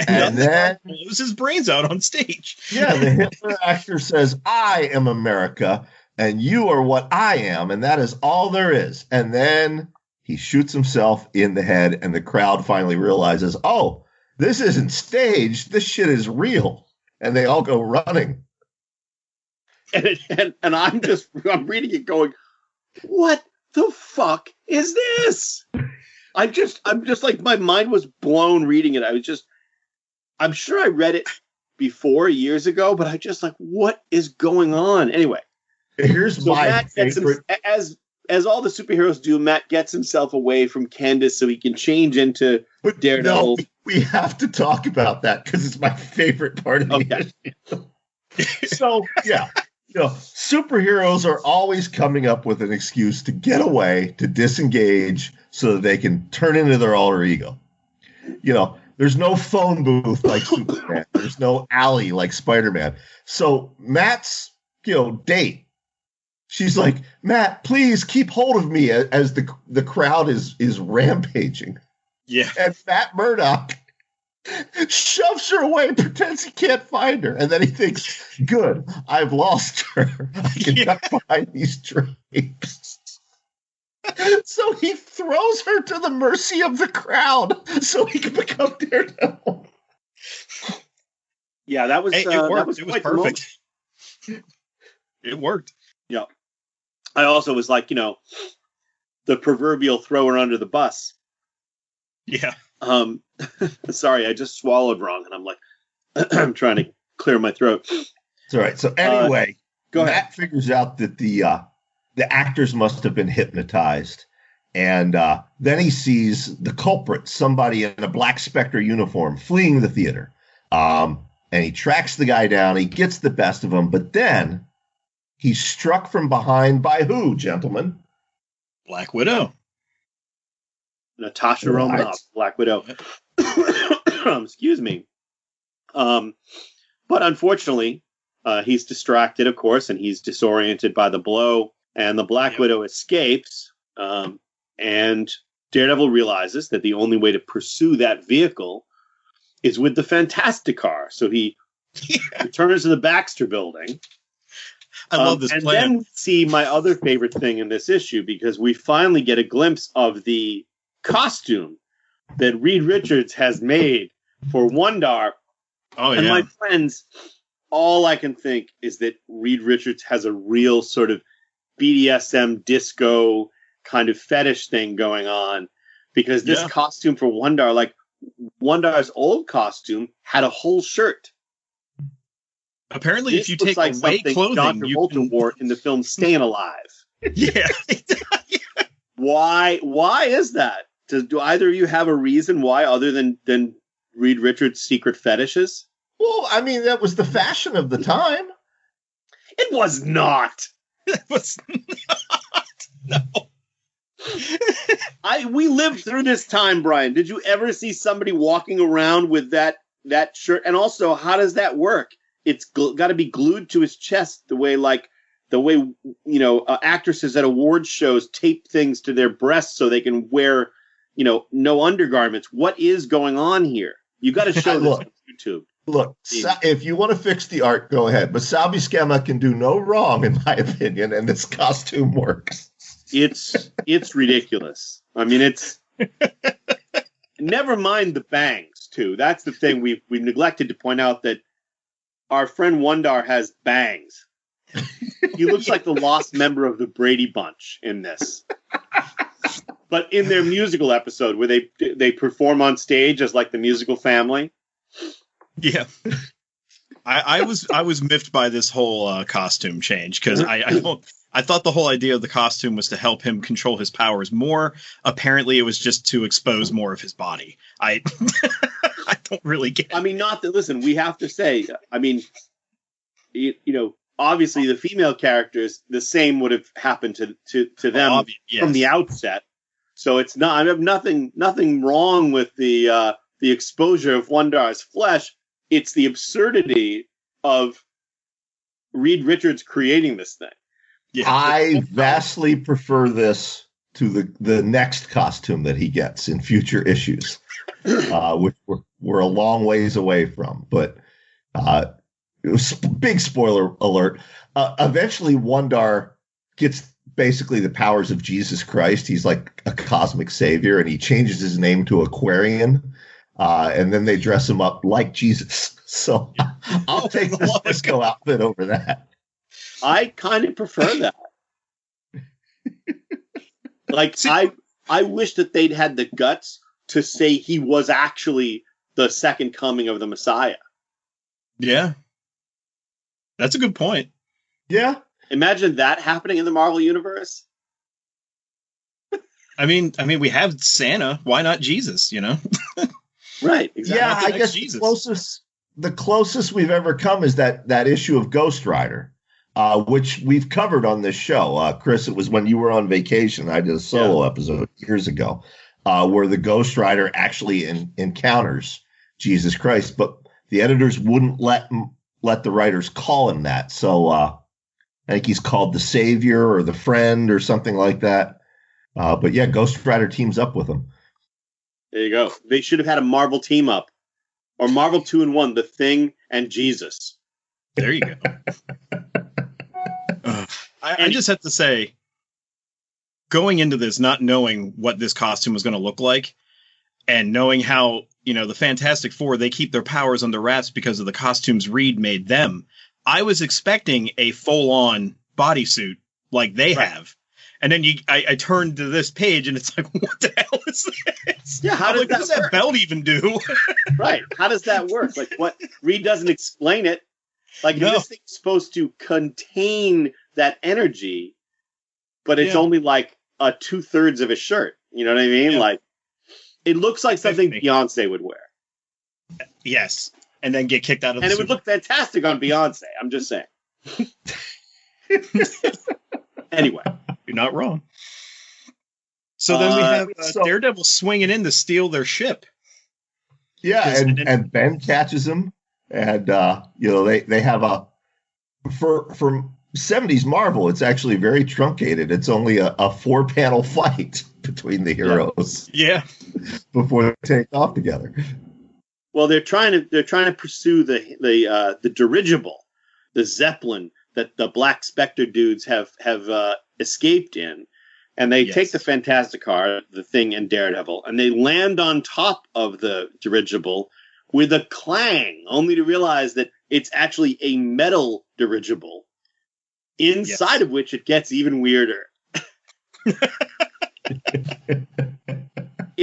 And then blows his brains out on stage. Yeah, the Hitler actor says, I am America, and you are what I am, and that is all there is. And then he shoots himself in the head, and the crowd finally realizes, oh, this isn't staged. This shit is real. And they all go running. And I'm reading it going, what the fuck is this? I'm just like, my mind was blown reading it. I'm sure I read it before years ago, but I just like, what is going on? Anyway, here's my favorite. As all the superheroes do, Matt gets himself away from Candace so he can change into Daredevil. No, we have to talk about that because it's my favorite part of the issue. So, yeah, superheroes are always coming up with an excuse to get away, to disengage, so that they can turn into their alter ego. There's no phone booth like Superman. There's no alley like Spider-Man. So Matt's, date, she's like, Matt, please keep hold of me as the crowd is rampaging. Yeah. And Matt Murdock shoves her away, pretends he can't find her. And then he thinks, good, I've lost her. I can duck behind these drapes. So he throws her to the mercy of the crowd so he can become Daredevil. Yeah, that was it worked. It was perfect. It worked. Yeah. I also was like, the proverbial throw her under the bus. Yeah. Sorry, I just swallowed wrong, and I'm like, I'm trying to clear my throat. It's all right. So anyway, go ahead. Matt figures out that the actors must have been hypnotized. And then he sees the culprit, somebody in a Black Spectre uniform, fleeing the theater. And he tracks the guy down. He gets the best of him. But then he's struck from behind by who, gentlemen? Black Widow. Natasha Romanoff, Black Widow. Excuse me. But unfortunately, he's distracted, of course, and he's disoriented by the blow. And the Black Widow escapes, and Daredevil realizes that the only way to pursue that vehicle is with the Fantastic Car. So he returns to the Baxter Building. I love this plan. And then we see my other favorite thing in this issue, because we finally get a glimpse of the costume that Reed Richards has made for Wondar. Oh, and my friends, all I can think is that Reed Richards has a real sort of BDSM disco kind of fetish thing going on, because this costume for Wondar, like, Wondar's old costume had a whole shirt. Apparently, This if you looks take like away something clothing, John you Travolta can... wore in the film Staying Alive. Yeah. Why is that? Do either of you have a reason why, other than Reed Richards' secret fetishes? Well, I mean, that was the fashion of the time. It was not. It was not. No. We lived through this time, Brian. Did you ever see somebody walking around with that shirt? And also, how does that work? It's got to be glued to his chest the way actresses at award shows tape things to their breasts so they can wear, no undergarments. What is going on here? You got to show this on YouTube. Look, if you want to fix the art, go ahead. But Sal Buscema can do no wrong, in my opinion, and this costume works. It's ridiculous. I mean, it's never mind the bangs too. That's the thing we've neglected to point out, that our friend Wondar has bangs. He looks like the lost member of the Brady Bunch in this. But in their musical episode where they perform on stage as like the musical family. Yeah. I was miffed by this whole costume change, because I thought the whole idea of the costume was to help him control his powers more. Apparently, it was just to expose more of his body. I don't really get it. I mean, not that. Listen, we have to say. I mean, obviously, the female characters, the same would have happened to them from the outset. So it's not. I have nothing wrong with the exposure of Wondar's flesh. It's the absurdity of Reed Richards creating this thing. Yeah. I vastly prefer this to the next costume that he gets in future issues, which we're a long ways away from. But it was big spoiler alert. Eventually, Wondar gets basically the powers of Jesus Christ. He's like a cosmic savior, and he changes his name to Aquarian. And then they dress him up like Jesus. So I'll take the disco outfit over that. I kind of prefer that. I wish that they'd had the guts to say he was actually the second coming of the Messiah. Yeah. That's a good point. Yeah. Imagine that happening in the Marvel Universe. I mean, we have Santa. Why not Jesus, Right. Exactly. Yeah, I guess the closest we've ever come is that issue of Ghost Rider, which we've covered on this show. Chris, it was when you were on vacation. I did a solo episode years ago where the Ghost Rider actually encounters Jesus Christ, but the editors wouldn't let the writers call him that. So I think he's called the Savior or the Friend or something like that. But yeah, Ghost Rider teams up with him. There you go. They should have had a Marvel team up, or Marvel 2-in-1, The Thing and Jesus. There you go. I just have to say, going into this, not knowing what this costume was going to look like, and knowing how, the Fantastic Four, they keep their powers under wraps because of the costumes Reed made them, I was expecting a full-on bodysuit like they have. And then I turned to this page, and it's like, what the hell is this? Yeah, what does that belt even do? Right. How does that work? Like, what? Reed doesn't explain it. Like, this thing's supposed to contain that energy, but it's only like a 2/3 of a shirt. You know what I mean? Yeah. Like, it looks like something Beyonce would wear. Yes. And then get kicked out of the And it would look fantastic on Beyonce. I'm just saying. Anyway. You're not wrong. So then we have Daredevil swinging in to steal their ship. Yeah, and Ben catches him, and they have a for 70s Marvel. It's actually very truncated. It's only a 4-panel fight between the heroes. Yeah, before they take off together. Well, they're trying to pursue the dirigible, the Zeppelin that the Black Spectre dudes have escaped in, and they take the Fantastic Car, the Thing, and Daredevil, and they land on top of the dirigible with a clang, only to realize that it's actually a metal dirigible, inside of which it gets even weirder.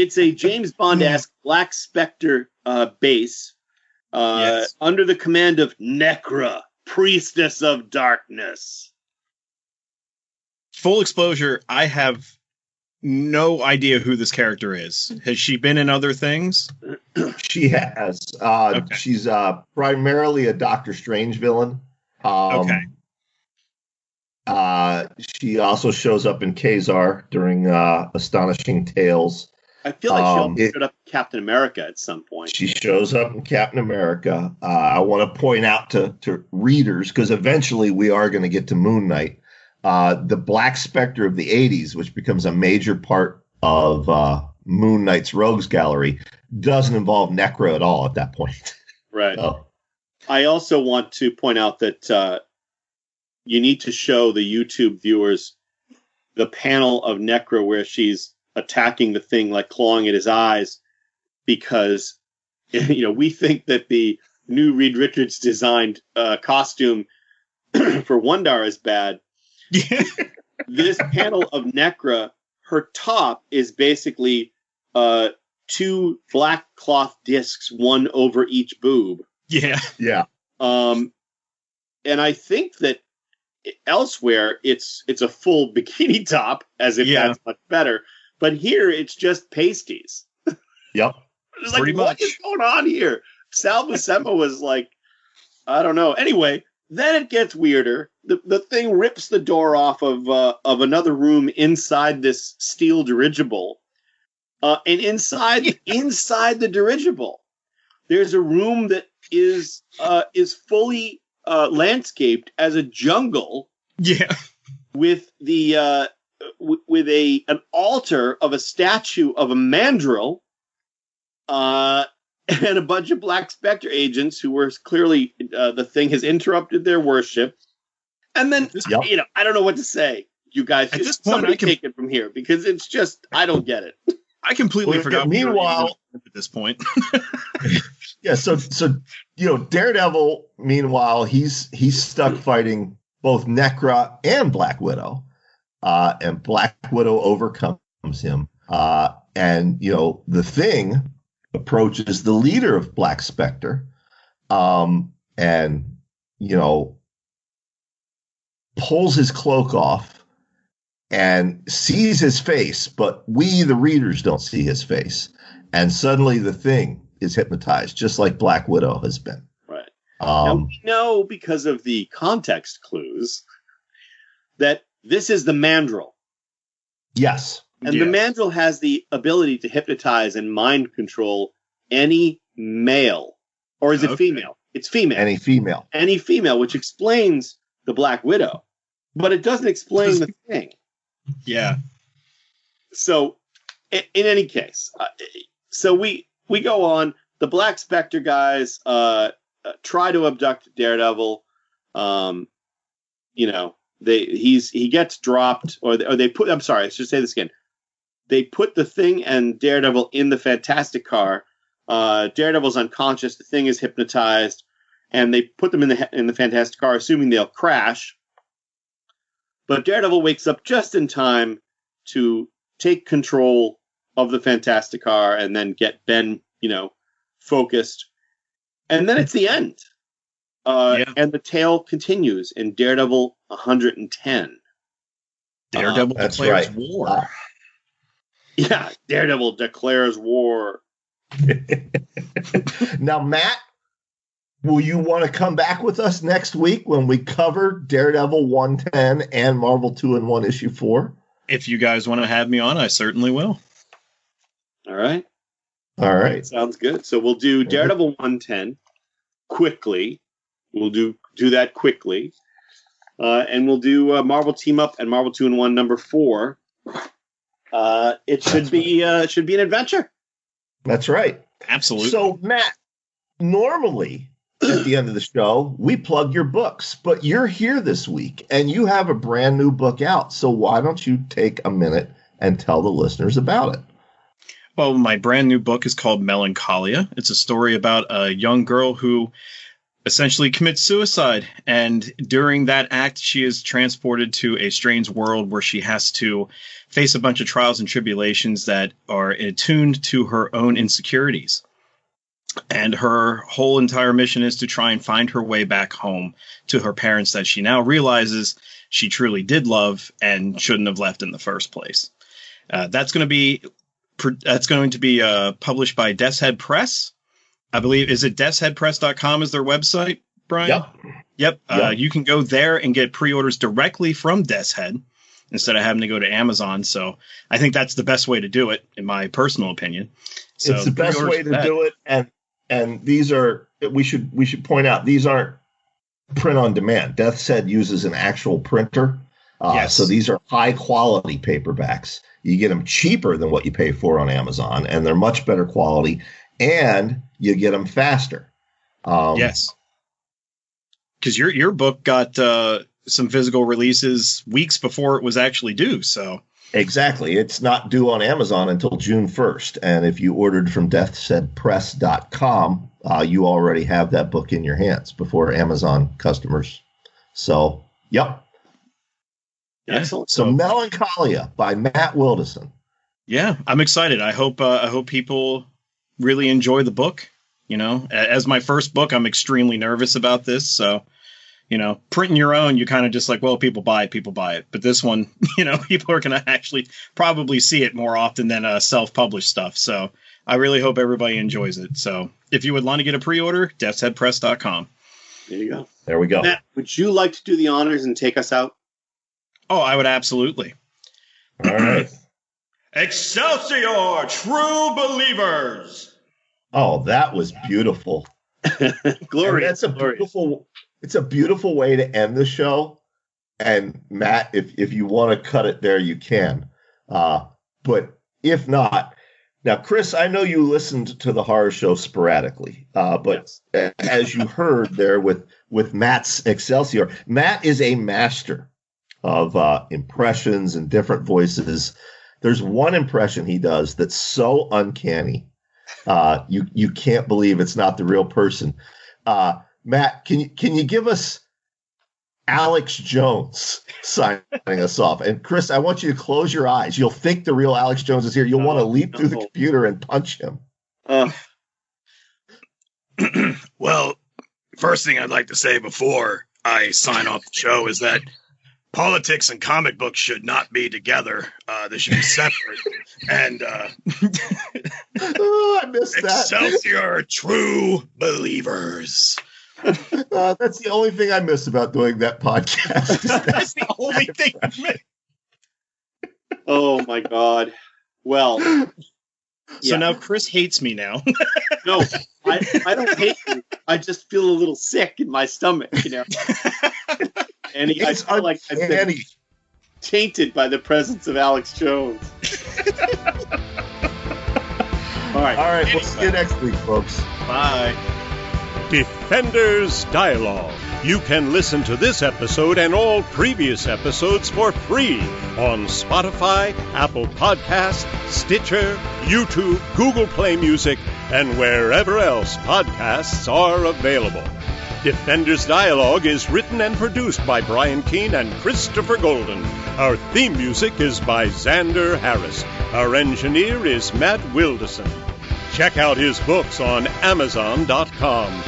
It's a James Bond-esque Black Spectre base under the command of Necra, Priestess of Darkness. Full exposure, I have no idea who this character is. Has she been in other things? She has. Okay. She's primarily a Doctor Strange villain. Okay. She also shows up in Kazar during Astonishing Tales. I feel like she also showed up in Captain America at some point. She shows up in Captain America. I want to point out to readers, because eventually we are going to get to Moon Knight, the Black Spectre of the 80s, which becomes a major part of Moon Knight's Rogues Gallery, doesn't involve Necra at all at that point. Right. I also want to point out that you need to show the YouTube viewers the panel of Necra where she's attacking the Thing, like clawing at his eyes, because we think that the new Reed Richards designed costume for Wundar is bad. Yeah. This panel of Necra, her top is basically 2 black cloth discs, one over each boob. Yeah. And I think that elsewhere it's a full bikini top, as if that's much better. But here it's just pasties. Yep. It's like, what is going on here? Sal Buscema was like, I don't know. Anyway, then it gets weirder. The Thing rips the door off of another room inside this steel dirigible. And inside the dirigible, there's a room that is fully landscaped as a jungle. Yeah. With the with an altar of a statue of a mandrill, and a bunch of Black Spectre agents who were clearly the Thing has interrupted their worship. And then I don't know what to say. You guys, just somebody take it from here, because it's just I don't get it. I completely forgot. Meanwhile, at this point, yeah. So Daredevil. Meanwhile, he's stuck fighting both Necra and Black Widow, and Black Widow overcomes him. And the Thing approaches the leader of Black Spectre, and pulls his cloak off and sees his face, but we, the readers, don't see his face. And suddenly the Thing is hypnotized, just like Black Widow has been. Right. Now we know, because of the context clues, that this is the mandrill. Yes. And the mandrill has the ability to hypnotize and mind control any male. Or is it female? It's female. Any female. Any female, which explains the Black Widow. But it doesn't explain the Thing. Yeah. So, in any case, so we go on. The Black Spectre guys try to abduct Daredevil. He gets dropped, or they put. I'm sorry, I should say this again. They put the Thing and Daredevil in the Fantastic Car. Daredevil's unconscious. The Thing is hypnotized, and they put them in the Fantastic Car, assuming they'll crash. But Daredevil wakes up just in time to take control of the Fantastic Car and then get Ben, focused. And then it's the end. And the tale continues in Daredevil 110. Daredevil declares war. Daredevil declares war. Now, Matt, will you want to come back with us next week when we cover Daredevil 110 and Marvel 2-in-1 issue 4? If you guys want to have me on, I certainly will. All right. Sounds good. So we'll do Daredevil 110 quickly. We'll do that quickly. And we'll do Marvel Team Up and Marvel 2-in-1 number 4. It should be an adventure. That's right. Absolutely. So, Matt, normally at the end of the show, we plug your books, but you're here this week and you have a brand new book out. So why don't you take a minute and tell the listeners about it? Well, my brand new book is called Melancholia. It's a story about a young girl who essentially commits suicide. And during that act, she is transported to a strange world where she has to face a bunch of trials and tribulations that are attuned to her own insecurities. And her whole entire mission is to try and find her way back home to her parents that she now realizes she truly did love and shouldn't have left in the first place. That's going to be published by Death's Head Press. I believe, is it deathsheadpress.com is their website, Brian? Yep. You can go there and get pre-orders directly from Death's Head instead of having to go to Amazon. So I think that's the best way to do it, in my personal opinion. So it's the best way to do it. And these are, we should point out, these aren't print on demand. Death's Head uses an actual printer. Yes. So these are high quality paperbacks. You get them cheaper than what you pay for on Amazon, and they're much better quality, and you get them faster. Yes. Because your book got some physical releases weeks before it was actually due. So exactly. It's not due on Amazon until June 1st. And if you ordered from deathsheadpress.com, you already have that book in your hands before Amazon customers. So, yep. Excellent. So Melancholia by Matt Wildasin. Yeah, I'm excited. I hope people really enjoy the book. You know, as my first book, I'm extremely nervous about this. So, you know, printing your own, you kind of just like, well, people buy it. But this one, you know, people are going to actually probably see it more often than self-published stuff. So I really hope everybody enjoys it. So if you would want to get a pre-order, deathsheadpress.com. There you go. There we go. Matt, would you like to do the honors and take us out? Oh, I would absolutely. All right. Excelsior, true believers. Oh, that was beautiful. Glory. That's it's a beautiful way to end the show. And Matt, if you want to cut it there, you can. But if not, now, Chris, I know you listened to the horror show sporadically, but yes, as you heard there with Matt's Excelsior, Matt is a master of impressions and different voices. There's one impression he does that's so uncanny. You can't believe it's not the real person. Matt, can you give us Alex Jones signing us off? And Chris, I want you to close your eyes. You'll think the real Alex Jones is here. You'll want to leap through the computer and punch him. Well, first thing I'd like to say before I sign off the show is that politics and comic books should not be together. They should be separate. And I missed that. Excelsior, true believers. That's the only thing I miss about doing that podcast. That's the only thing I miss. Oh my God. Well, so now Chris hates me now. No, I don't hate you. I just feel a little sick in my stomach, you know. And I feel like I've been tainted by the presence of Alex Jones. All right. We'll see you next week, folks. Bye. Defenders Dialogue. You can listen to this episode and all previous episodes for free on Spotify, Apple Podcasts, Stitcher, YouTube, Google Play Music, and wherever else podcasts are available. Defenders Dialogue is written and produced by Brian Keene and Christopher Golden. Our theme music is by Xander Harris. Our engineer is Matt Wildasin. Check out his books on Amazon.com.